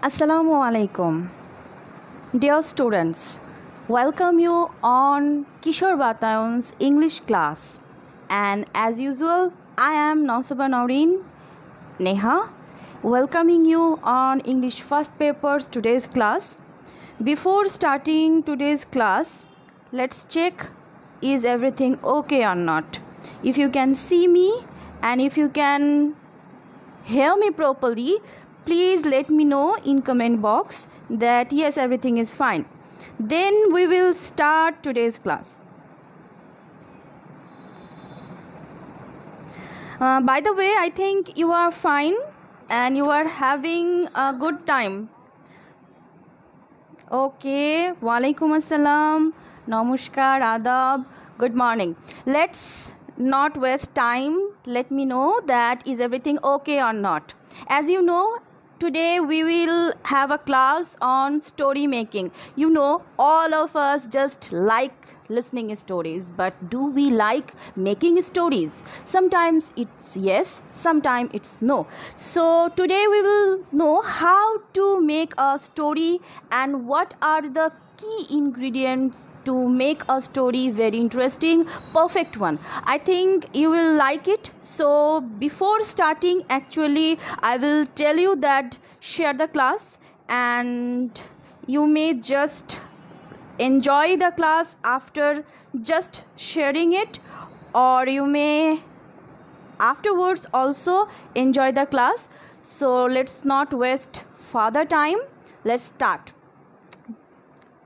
Assalamu alaikum. Dear students, welcome you on Kishore Batayon's English class. And as usual, I am Nausaba Naureen Neha, welcoming you on English first papers today's class. Before starting today's class, let's check is everything okay or not. If you can see me and if you can hear me properly, please let me know in comment box that yes, everything is fine. Then we will start today's class. By the way, I think you are fine and you are having a good time. Okay, walaikum assalam, namaskar, adab, good morning. Let's not waste time. Let me know that is everything okay or not. As you know, today we will have a class on story making. You know, all of us just like listening stories, but do we like making stories? Sometimes it's yes, sometimes it's no. So today we will know how to make a story and what are the key ingredients to make a story very interesting, perfect one. I think you will like it. So before starting, actually I will tell you that share the class and you may just enjoy the class after just sharing it, or you may afterwards also enjoy the class. So let's not waste further time. Let's start.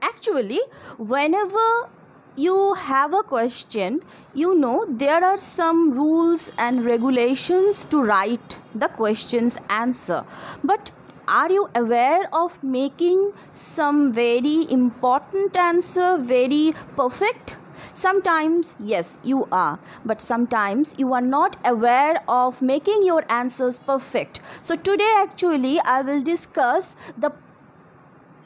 Actually, whenever you have a question, you know there are some rules and regulations to write the question's answer. But are you aware of making some very important answer very perfect? Sometimes yes, you are, but sometimes you are not aware of making your answers perfect. So today actually I will discuss the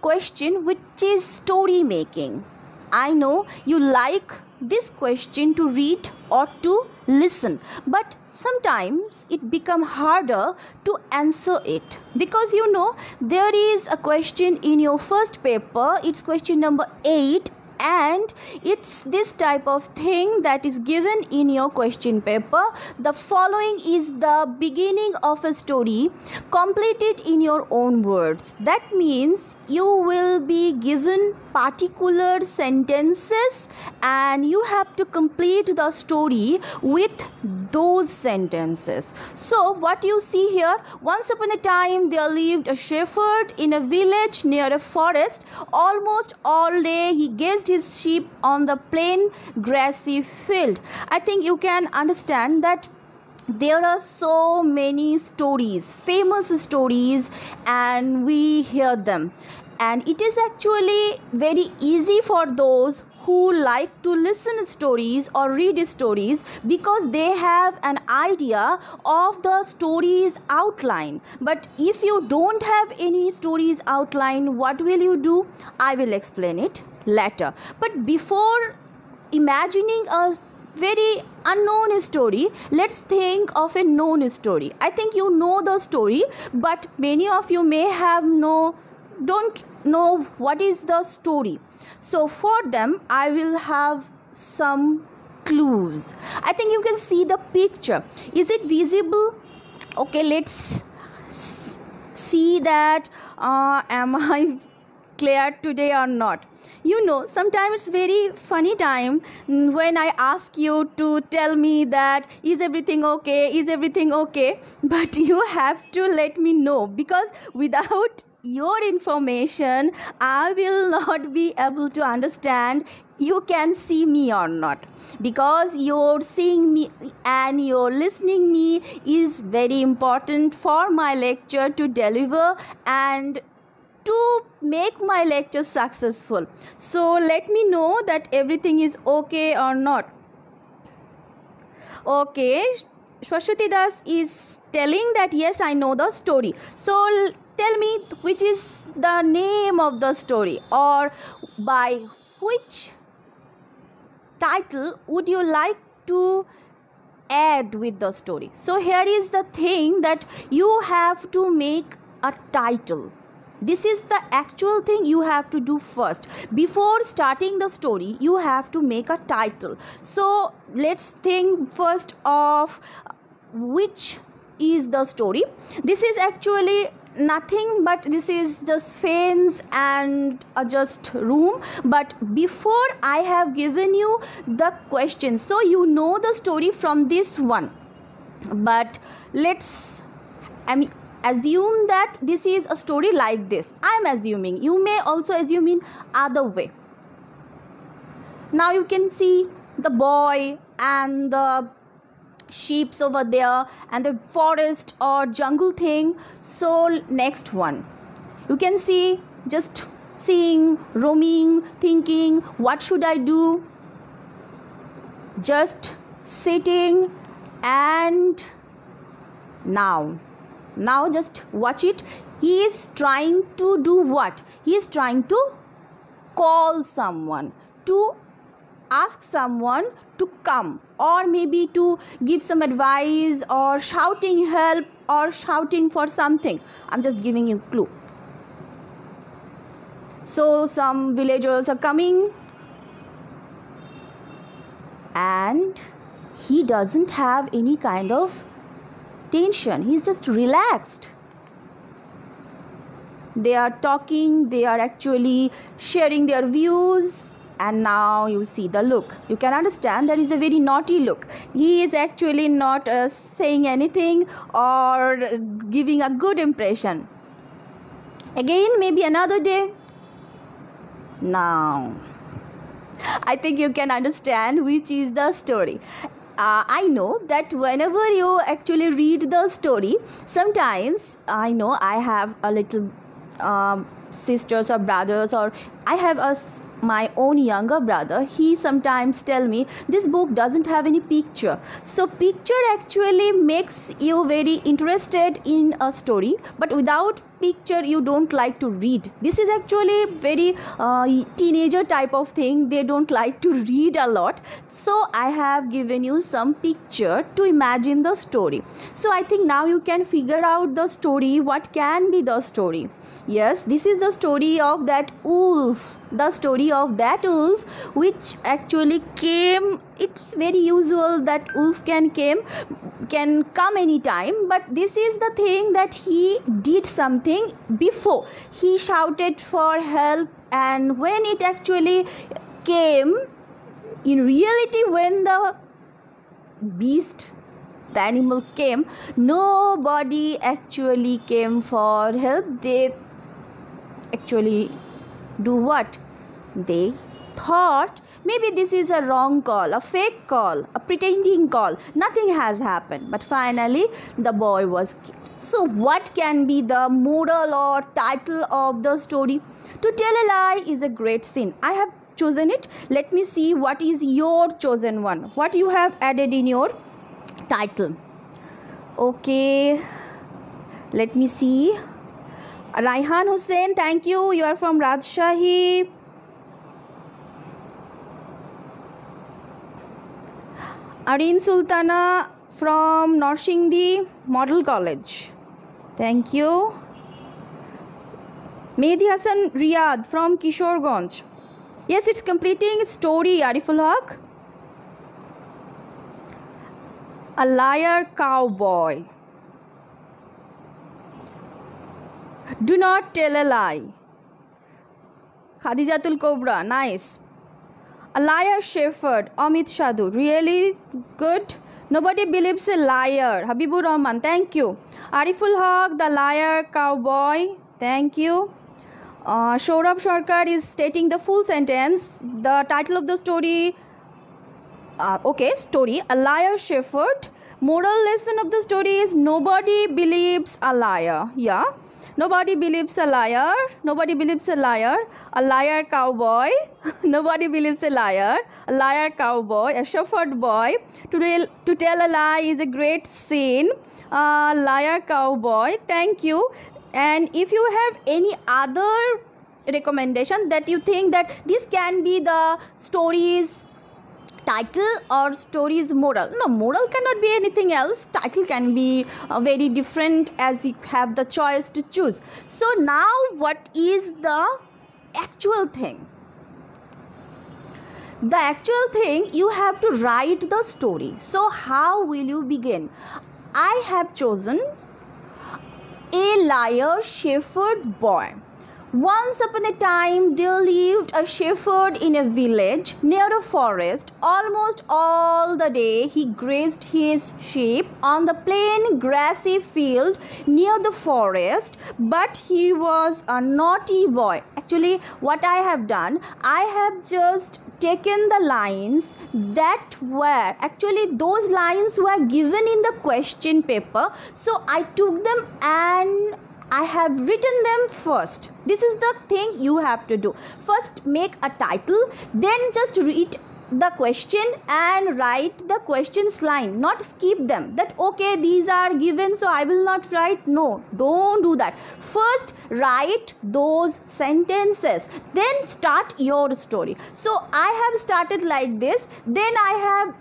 question which is story making. I know you like this question to read or to listen, but sometimes it become harder to answer it because you know there is a question in your first paper. It's question number 8 and it's this type of thing that is given in your question paper. The following is the beginning of a story, complete it in your own words. That means you will be given particular sentences and you have to complete the story with those sentences. So what you see here, once upon a time there lived a shepherd in a village near a forest. Almost all day he gazed his sheep on the plain grassy field. I think you can understand that there are so many stories, famous stories, and we hear them. And it is actually very easy for those who like to listen stories or read stories because they have an idea of the story's outline. But if you don't have any stories outline, what will you do? I will explain it later. But before imagining a very unknown story, let's think of a known story. I think you know the story, but many of you may have don't know what is the story. So for them I will have some clues. I think you can see the picture. Is it visible? Okay, let's see that am I clear today or not. You know, sometimes it's very funny time when I ask you to tell me that is everything okay, but you have to let me know, because without your information I will not be able to understand you can see me or not, because your seeing me and your listening me is very important for my lecture to deliver and to make my lecture successful. So let me know that everything is okay or not. Okay, Shwashwati Das is telling that yes, I know the story. So tell me which is the name of the story, or by which title would you like to add with the story. So here is the thing that you have to make a title. This is the actual thing you have to do first. Before starting the story, you have to make a title. So let's think first of which is the story. This is actually nothing but this is just fans and just room. But before, I have given you the question, so you know the story from this one. But let's assume that this is a story like this. I am assuming. You may also assume in other way. Now you can see the boy and the sheep over there and the forest or jungle thing. So next one, you can see just seeing, roaming, thinking, what should I do? Just sitting, and now just watch it. He is trying to do what? He is trying to call someone, to ask someone to come, or maybe to give some advice, or shouting help, or shouting for something. I'm just giving you clue. So some villagers are coming, and he doesn't have any kind of tension. He's just relaxed. They are talking, they are actually sharing their views, and now you see the look. You can understand that is a very naughty look. He is actually not saying anything or giving a good impression. Again, maybe another day. Now I think you can understand which is the story. I know that whenever you actually read the story, sometimes I know I have a little sisters or brothers, or I have my own younger brother. He sometimes tell me this book doesn't have any picture. So picture actually makes you very interested in a story, but without picture you don't like to read. This is actually very teenager type of thing. They don't like to read a lot. So I have given you some picture to imagine the story. So I think now you can figure out the story. What can be the story? Yes, this is the story of that wolf. The story of that wolf which actually came. It's very usual that wolf can come anytime, but this is the thing that he did something before. He shouted for help, and when it actually came, in reality, when the beast, the animal came, nobody actually came for help. They actually do what? They thought maybe this is a wrong call, a fake call, a pretending call. Nothing has happened, but finally the boy was killed. So what can be the moral or title of the story? To tell a lie is a great sin. I have chosen it. Let me see what is your chosen one, what you have added in your title. Okay, let me see. Raihan Hussain, thank you. You are from Rajshahi. Arin Sultana from Norshingdi Model College. Thank you. Mehdi Hassan Riyadh from Kishorganj. Yes, it's completing story, Ariful Haq. A liar cowboy. Do not tell a lie. Khadijatul Cobra, nice. A liar shepherd, Amit Shadhu, really good. Nobody believes a liar, Habibur Rahman, thank you. Ariful Haq, the liar cowboy, thank you. Saurabh Sarkar is stating the full sentence. The title of the story, story, A Liar Shepherd. Moral lesson of the story is nobody believes a liar. Yeah. Nobody believes a liar. Nobody believes a liar. A liar cowboy. Nobody believes a liar. A liar cowboy. A shepherd boy. To tell a lie is a great sin. A liar cowboy. Thank you. And if you have any other recommendation that you think that this can be the stories title or story's moral. No, moral cannot be anything else. Title can be very different, as you have the choice to choose. So now what is the actual thing? The actual thing, you have to write the story. So how will you begin? I have chosen a liar shepherd boy. Once upon a time, there lived a shepherd in a village near a forest. Almost all the day, he grazed his sheep on the plain grassy field near the forest. But he was a naughty boy. Actually, what I have done, I have just taken the lines that were, actually those lines were given in the question paper. So I took them and I have written them first. This is the thing you have to do. First make a title, then just read the question and write the questions line, not skip them. That okay, these are given, so I will not write. No, don't do that. First write those sentences, then start your story. So I have started like this, then I have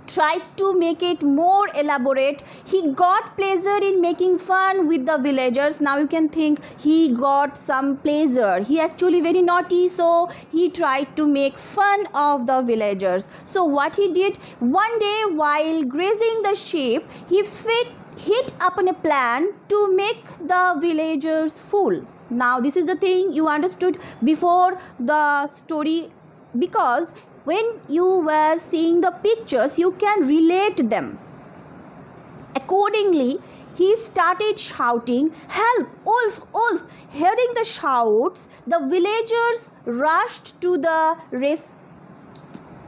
tried to make it more elaborate. He got pleasure in making fun with the villagers. Now you can think he got some pleasure. He actually very naughty, so he tried to make fun of the villagers. So what he did, one day while grazing the sheep, he hit upon a plan to make the villagers fool. Now this is the thing you understood before the story, because when you were seeing the pictures, you can relate them. Accordingly, he started shouting, "Help! Wolf! Wolf!" Hearing the shouts, the villagers rushed to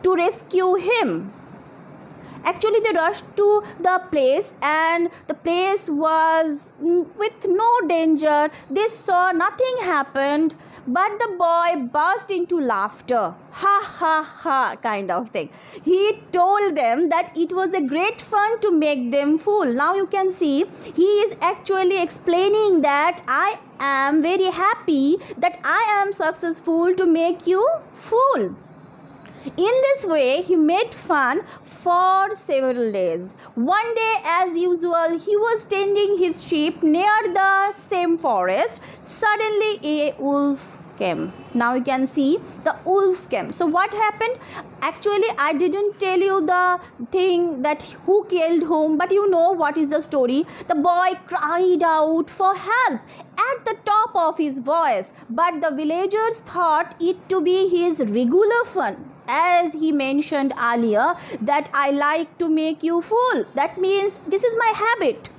rescue him. Actually, they rushed to the place, and the place was with no danger. They saw nothing happened, but the boy burst into laughter. Ha ha ha, kind of thing. He told them that it was a great fun to make them fool. Now you can see he is actually explaining that I am very happy that I am successful to make you fool. In this way, he made fun for several days. One day, as usual, he was tending his sheep near the same forest. Suddenly, a wolf came. Now you can see the wolf came. So what happened? Actually, I didn't tell you the thing that who killed whom, but you know what is the story. The boy cried out for help at the top of his voice, but the villagers thought it to be his regular fun. As he mentioned earlier, that I like to make you fool. That means this is my habit.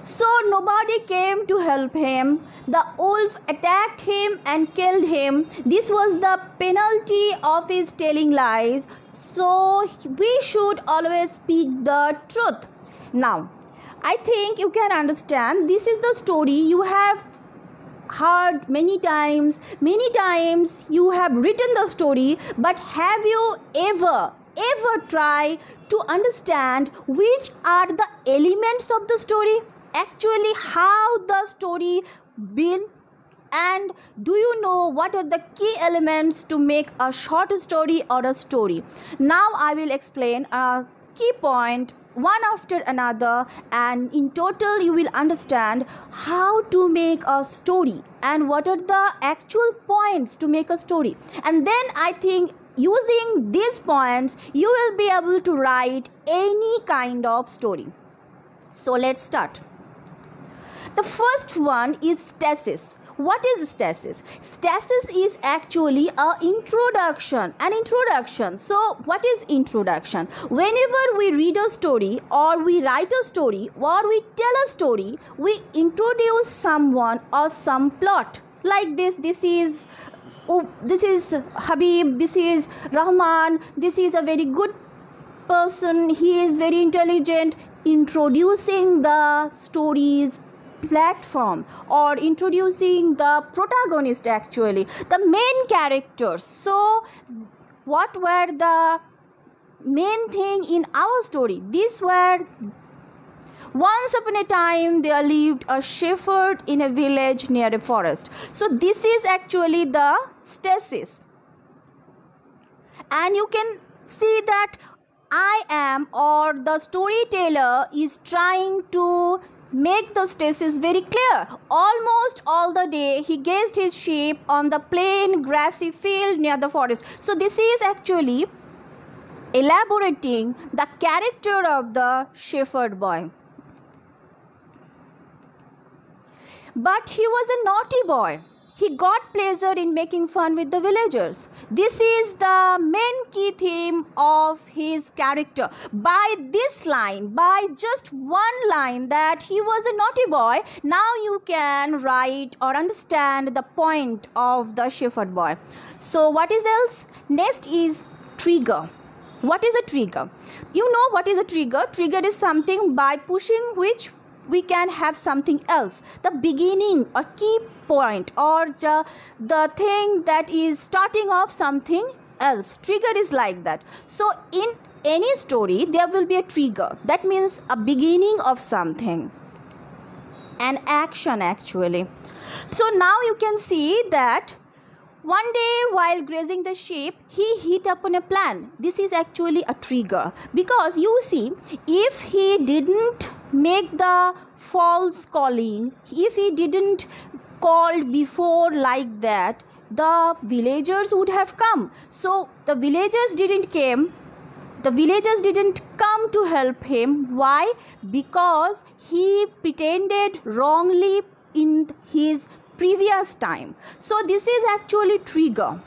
So nobody came to help him. The wolf attacked him and killed him. This was the penalty of his telling lies. So we should always speak the truth. Now, I think you can understand. This is the story you have heard many times you have written the story, but have you ever tried to understand which are the elements of the story, actually how the story been, and do you know what are the key elements to make a short story or a story? Now I will explain a key point one after another, and in total you will understand how to make a story and what are the actual points to make a story. And then I think using these points you will be able to write any kind of story. So let's start. The first one is stasis. What is stasis? Stasis is actually an introduction. So what is introduction? Whenever we read a story or we write a story or we tell a story, we introduce someone or some plot. Like this is Habib, this is Rahman, this is a very good person, he is very intelligent. Introducing the story's platform or introducing the protagonist, actually the main characters. So what were the main thing in our story? These were: once upon a time there lived a shepherd in a village near a forest. So this is actually the stasis. and you can see that I am, or the storyteller is trying to make the stasis very clear. Almost all the day he gazed his sheep on the plain grassy field near the forest. So this is actually elaborating the character of the shepherd boy. But he was a naughty boy. He got pleasure in making fun with the villagers. This is the main key theme of his character. By this line, by just one line that he was a naughty boy, now you can write or understand the point of the shepherd boy. So what is else? Next is trigger. What is a trigger? You know what is a trigger? Trigger is something by pushing which we can have something else. The beginning or key point, or the thing that is starting off something else. Trigger is like that. So in any story there will be a trigger. That means a beginning of something, an action actually. So now you can see that one day while grazing the sheep, he hit upon a plan. This is actually a trigger, because you see, if he didn't make the false calling, if he didn't call before like that, the villagers would have come. So the villagers didn't came. The villagers didn't come to help him. Why? Because he pretended wrongly in his previous time. So this is actually trigger.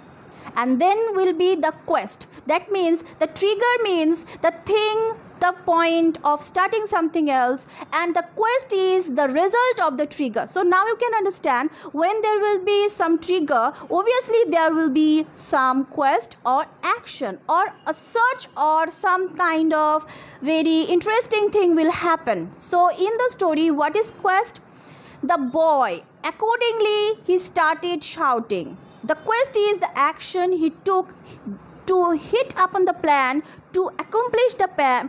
And then will be the quest. That means the trigger means the thing, the point of starting something else, and the quest is the result of the trigger. So now you can understand, when there will be some trigger, obviously there will be some quest or action or a search or some kind of very interesting thing will happen. So in the story, what is quest? The boy, accordingly, he started shouting. The quest is the action he took to hit upon the plan, to accomplish the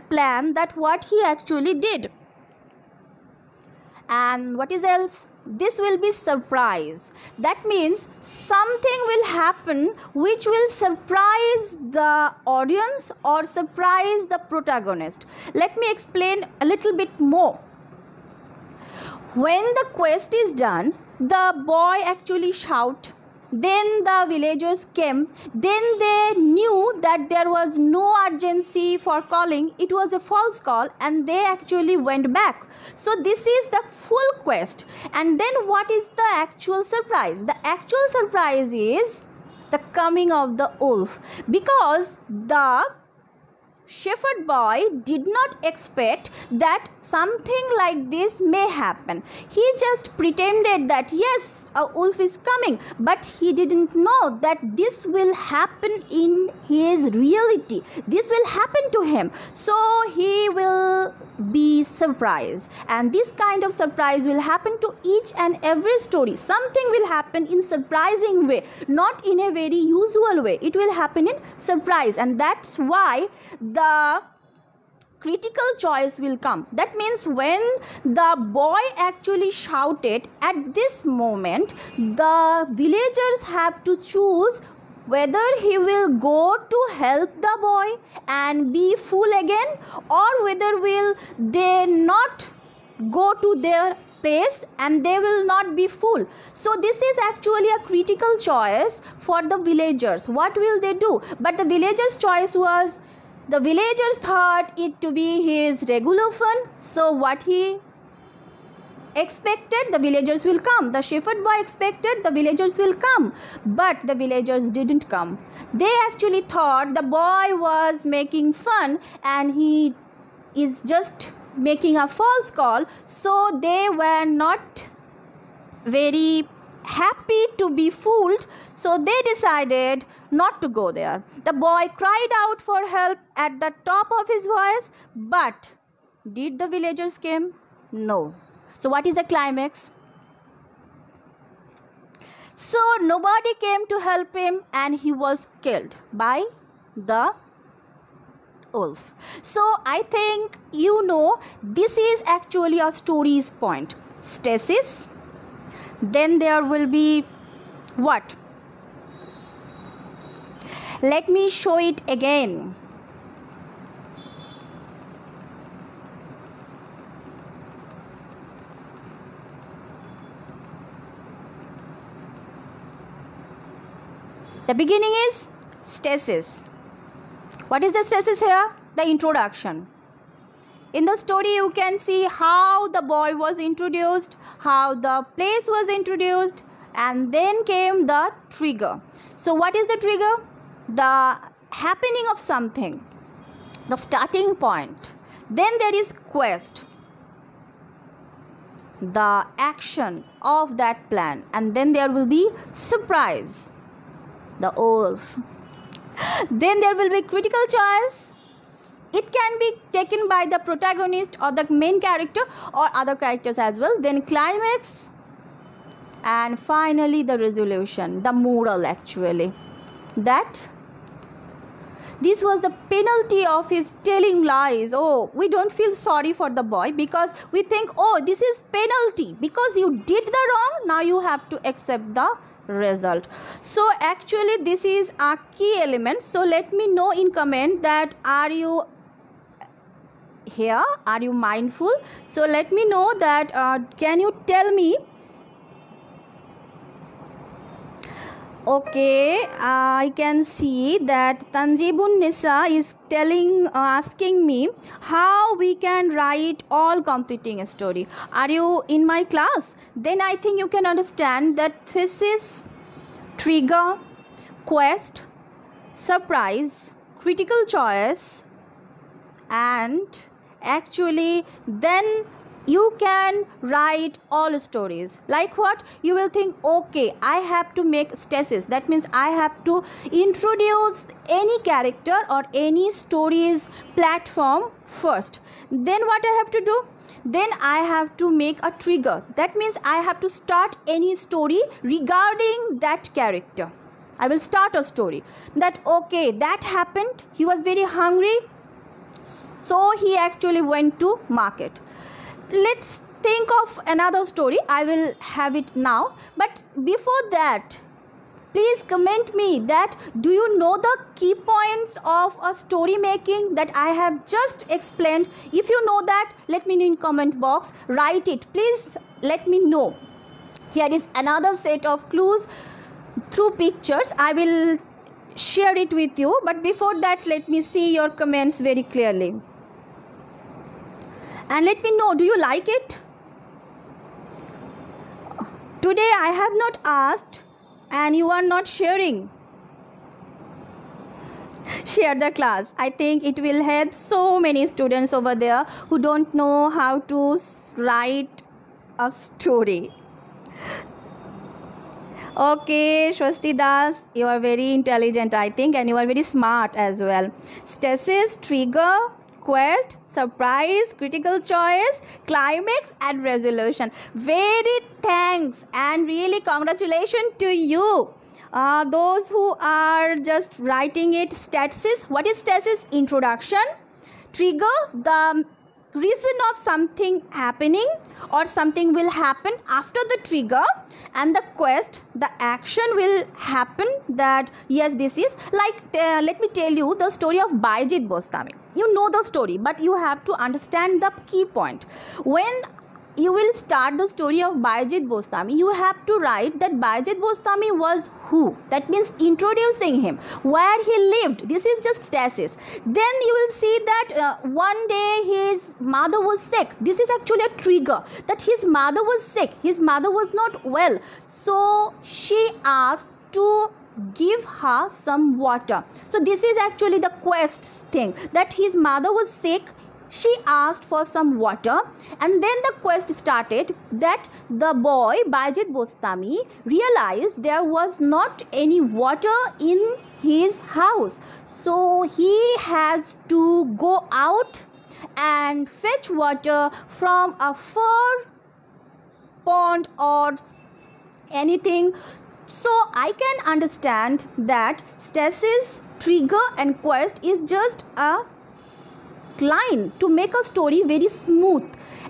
plan, that what he actually did. And what is else? This will be surprise. That means something will happen which will surprise the audience or surprise the protagonist. Let me explain a little bit more. When the quest is done, the boy actually shout. Then the villagers came. Then they knew that there was no urgency for calling. It was a false call, and they actually went back. So this is the full quest. And then what is the actual surprise? The actual surprise is the coming of the wolf, because the shepherd boy did not expect that something like this may happen. He just pretended that yes, a wolf is coming, but he didn't know that this will happen in his reality. This will happen to him. So he will be surprised, and this kind of surprise will happen to each and every story. Something will happen in surprising way, not in a very usual way. It will happen in surprise, and that's why the critical choice will come. That means when the boy actually shouted, at this moment the villagers have to choose whether he will go to help the boy and be fool again, or whether will they not go to their place and they will not be fool. So this is actually a critical choice for the villagers. What will they do? But the villagers' choice was, the villagers thought it to be his regular fun. So what he expected, the villagers will come. The shepherd boy expected the villagers will come, but the villagers didn't come. They actually thought the boy was making fun and he is just making a false call. So they were not very happy to be fooled. So they decided not to go there. The boy cried out for help at the top of his voice, but did the villagers come? No. So what is the climax? So nobody came to help him, and he was killed by the wolf. So I think you know this is actually a story's point. Stasis. Then there will be what? Let me show it again. The beginning is stasis. What is the stasis here? The introduction. In the story, you can see how the boy was introduced, how the place was introduced, and then came the trigger. So what is the trigger? The happening of something, the starting point. Then there is quest, the action of that plan, and then there will be surprise, the wolf. Then there will be critical choice. It can be taken by the protagonist or the main character or other characters as well. Then climax, and finally the resolution, the moral actually. That this was the penalty of his telling lies. Oh, we don't feel sorry for the boy because we think, oh, this is penalty because you did the wrong, now you have to accept the result. So actually this is a key element. So let me know in comment that are you here, are you mindful? So let me know that can you tell me? Okay, I can see that Tanjibun Nisa is asking me how we can write all completing a story. Are you in my class? Then I think you can understand that thesis, trigger, quest, surprise, critical choice, and actually then you can write all stories. Like what? You will think, okay, I have to make stasis. That means I have to introduce any character or any story's platform first. Then what I have to do? Then I have to make a trigger. That means I have to start any story regarding that character. I will start a story that, okay, that happened. He was very hungry, so he actually went to market. Let's think of another story. I will have it now. But before that, please comment me that do you know the key points of a story making that I have just explained? If you know that, let me know in comment box. Write it. Please let me know. Here is another set of clues through pictures. I will share it with you. But before that, let me see your comments very clearly. And let me know, do you like it? Today I have not asked and you are not sharing. Share the class. I think it will help so many students over there who don't know how to write a story. Okay, Shwasti Das, you are very intelligent, I think, and you are very smart as well. Stasis, trigger, quest, surprise, critical choice, climax, and resolution. Very thanks and really congratulations to you. Those who are just writing it. Stasis. What is stasis? Introduction. Trigger, the reason of something happening or something will happen after the trigger. And the quest, the action will happen, that yes, this is like let me tell you the story of Bayezid Bostami. You know the story, but you have to understand the key point. When you will start the story of Bayezid Bostami, you have to write that Bayezid Bostami was who. That means introducing him, where he lived. This is just stasis. Then you will see that one day his mother was sick. This is actually a trigger, that his mother was sick. His mother was not well. So she asked to give her some water. So this is actually the quest thing, that his mother was sick. She asked for some water, and then the quest started, that the boy Bayezid Bostami realized there was not any water in his house. So he has to go out and fetch water from a far pond or anything. So I can understand that stasis, trigger, and quest is just a line to make a story very smooth.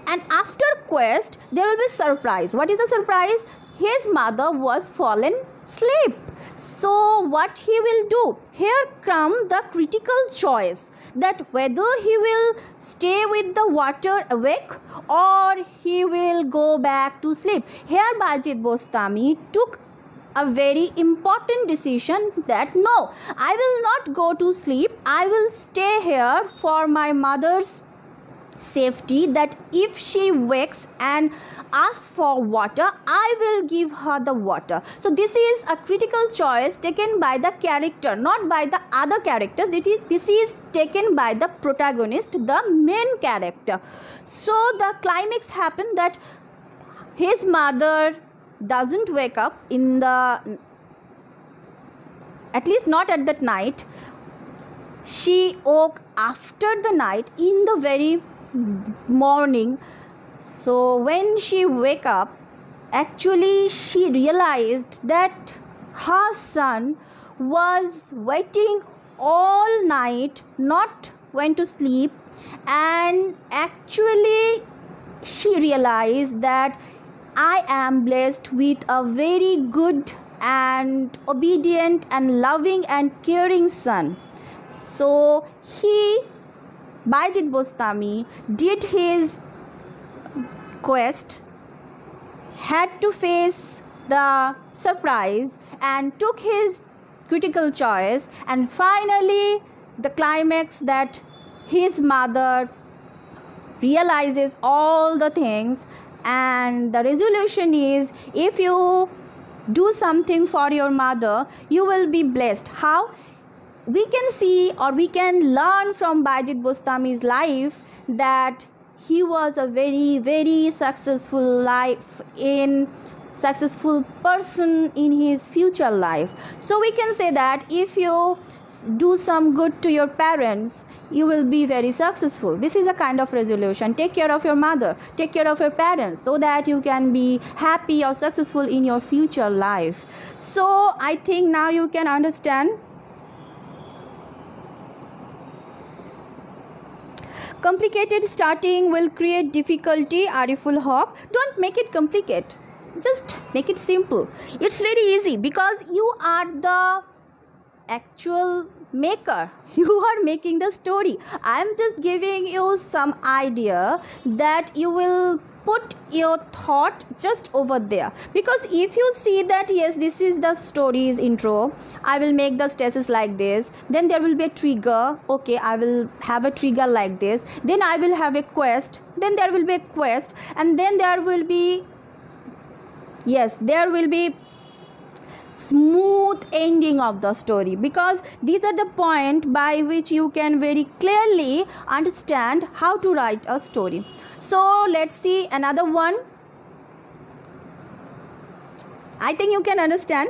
And after quest, there will be surprise. What is the surprise? His mother was fallen asleep. So what he will do? Here come the critical choice, that whether he will stay with the water awake or he will go back to sleep. Here Bajit Bostami took a very important decision, that no, I will not go to sleep, I will stay here for my mother's safety, that if she wakes and asks for water, I will give her the water. So this is a critical choice taken by the character, not by the other characters. This is taken by the protagonist, the main character. So the climax happened that his mother doesn't wake up in the, at least not at that night. She woke after the night in the very morning. So when she wake up, actually she realized that her son was waiting all night, not went to sleep, and actually she realized that I am blessed with a very good and obedient and loving and caring son. So he, Bajit Bostami, did his quest, had to face the surprise and took his critical choice, and finally the climax, that his mother realizes all the things, and the resolution is, if you do something for your mother, you will be blessed. How? We can see, or we can learn from Bajit Bostami's life, that he was a very, very successful person in his future life. So we can say that if you do some good to your parents, you will be very successful. This is a kind of resolution. Take care of your mother, take care of your parents, so that you can be happy or successful in your future life. So I think now you can understand. Complicated starting will create difficulty. Ariful Haq, don't make it complicated, just make it simple. It's very easy, because you are the actual maker, you are making the story. I am just giving you some idea that you will put your thought just over there. Because if you see that, yes, this is the story's intro, I will make the stasis like this, then there will be a trigger, okay, I will have a trigger like this, then I will have a quest, then there will be a quest, and then there will be, yes, there will be smooth ending of the story, because these are the point by which you can very clearly understand how to write a story. So let's see another one. I think you can understand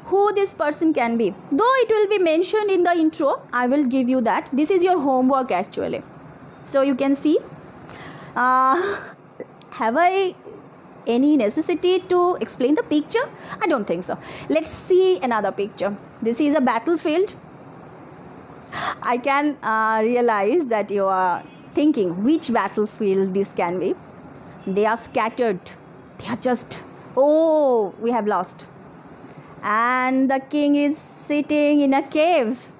who this person can be, though it will be mentioned in the intro. I will give you that. This is your homework actually, so you can see. Have I any necessity to explain the picture? I don't think so. Let's see another picture. This is a battlefield. I can realize that you are thinking which battlefield this can be. They are scattered, they are just, oh, we have lost, and the king is sitting in a cave.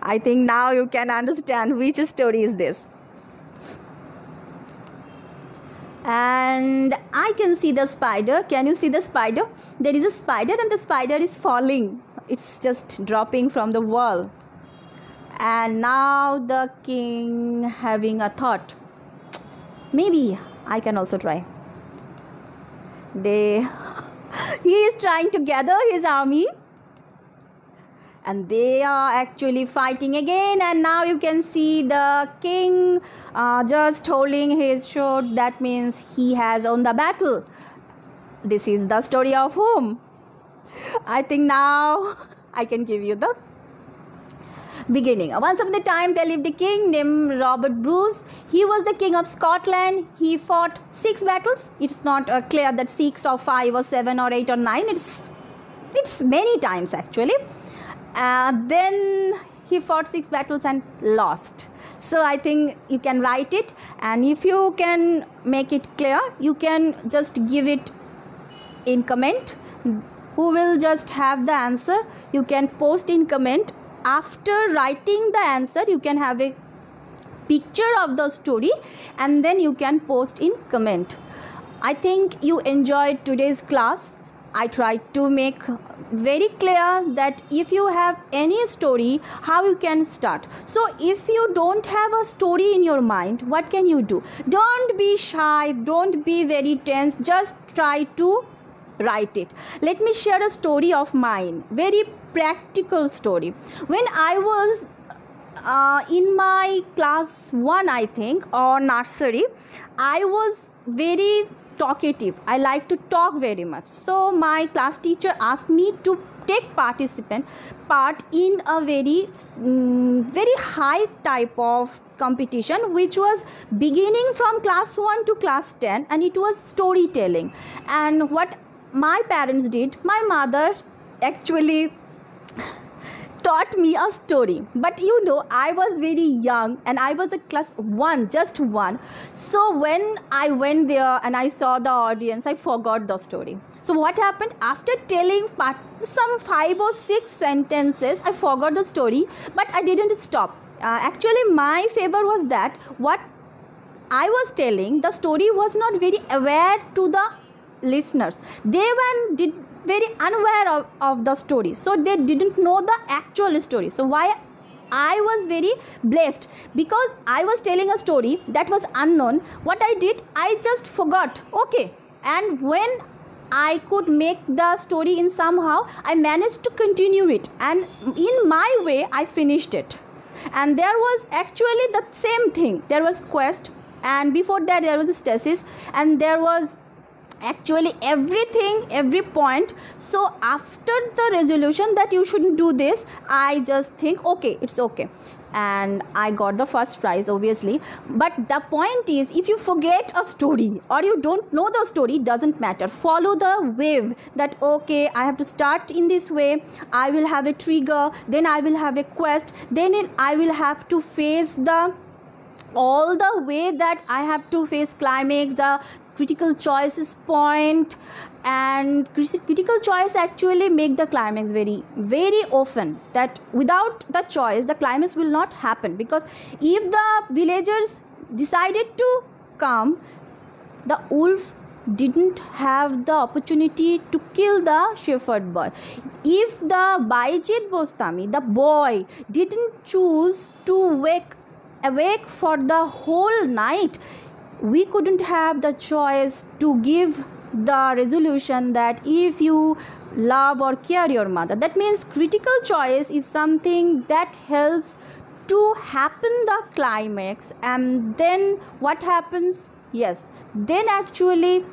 I think now you can understand which story is this. And I can see the spider. Can you see the spider? There is a spider, and the spider is falling. It's just dropping from the wall. And now the king having a thought, maybe I can also try. He is trying to gather his army, and they are actually fighting again. And now you can see the king just holding his sword. That means he has won the battle. This is the story of whom? I think now I can give you the beginning. Once upon a time there lived a king named Robert Bruce. He was the king of Scotland. He fought 6 battles. It's not clear that 6 or 5 or 7 or 8 or 9. It's many times actually. Then he fought 6 battles and lost. So I think you can write it, and if you can make it clear, you can just give it in comment. who will just have the answer, you can post in comment. After writing the answer, you can have a picture of the story and then you can post in comment. I think you enjoyed today's class. I tried to make very clear that if you have any story, how you can start. So if you don't have a story in your mind, what can you do? Don't be shy, don't be very tense, just try to write it. Let me share a story of mine, very practical story. When I was in my class 1, I think, or nursery, I was very talkative. I like to talk very much. So my class teacher asked me to take part in a very high type of competition, which was beginning from class 1 to class 10, and it was storytelling. And what my parents did, my mother actually taught me a story, but I was very young and I was a class 1, just 1. So when I went there and I saw the audience, I forgot the story. So what happened, after telling some 5 or 6 sentences, I forgot the story, but I didn't stop. Actually my favor was that what I was telling, the story was not very aware to the listeners. They did very unaware of the story, so they didn't know the actual story. So why I was very blessed, because I was telling a story that was unknown. What I did, I just forgot, okay, and when I could make the story in somehow, I managed to continue it, and in my way I finished it. And there was actually the same thing, there was quest, and before that there was stasis, and there was actually everything, every point. So after the resolution that you shouldn't do this, I just think, okay, it's okay, and I got the first prize, obviously. But the point is, if you forget a story or you don't know the story, doesn't matter, follow the wave, that okay, I have to start in this way, I will have a trigger, then I will have a quest, then I will have to face all the way that I have to face climax, the critical choices point, and critical choice actually make the climax very, very often, that without the choice the climax will not happen. Because if the villagers decided to come, the wolf didn't have the opportunity to kill the shepherd boy. If the Baijit Bostami, the boy, didn't choose to awake for the whole night, we couldn't have the choice to give the resolution that if you love or care your mother. That means critical choice is something that helps to happen the climax. And then what happens? Yes, then actually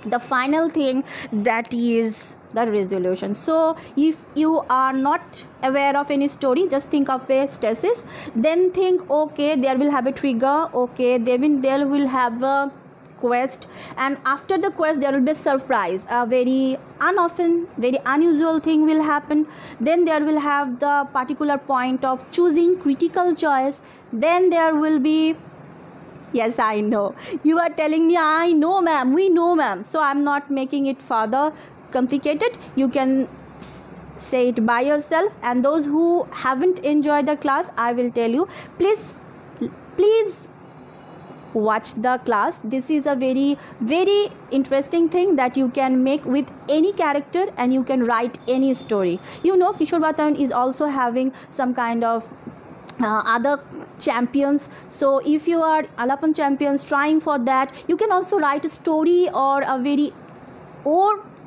the final thing, that is the resolution. So if you are not aware of any story, just think of a stasis, then think, okay, there will have a trigger, okay, there will have a quest, and after the quest there will be a surprise, a very very unusual thing will happen. Then there will have the particular point of choosing critical choice. Then there will be, yes, I know, you are telling me, I know ma'am, we know ma'am, so I'm not making it further complicated. You can say it by yourself. And those who haven't enjoyed the class, I will tell you, please watch the class. This is a very, very interesting thing that you can make with any character, and you can write any story. Kishore Batayan is also having some kind of other champions. So if you are Alapan champions trying for that, you can also write a story or a very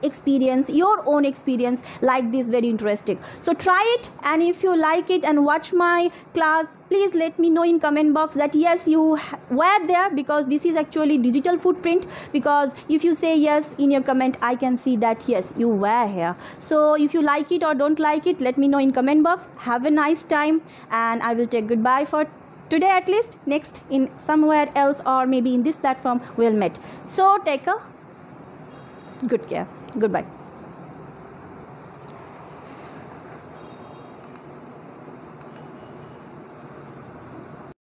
your own experience like this, very interesting. So try it, and if you like it and watch my class, please let me know in comment box that yes, you were there, because this is actually digital footprint. Because if you say yes in your comment, I can see that yes, you were here. So if you like it or don't like it, let me know in comment box. Have a nice time, and I will take goodbye for today, at least. Next, in somewhere else, or maybe in this platform, we'll meet. So take a good care. Goodbye.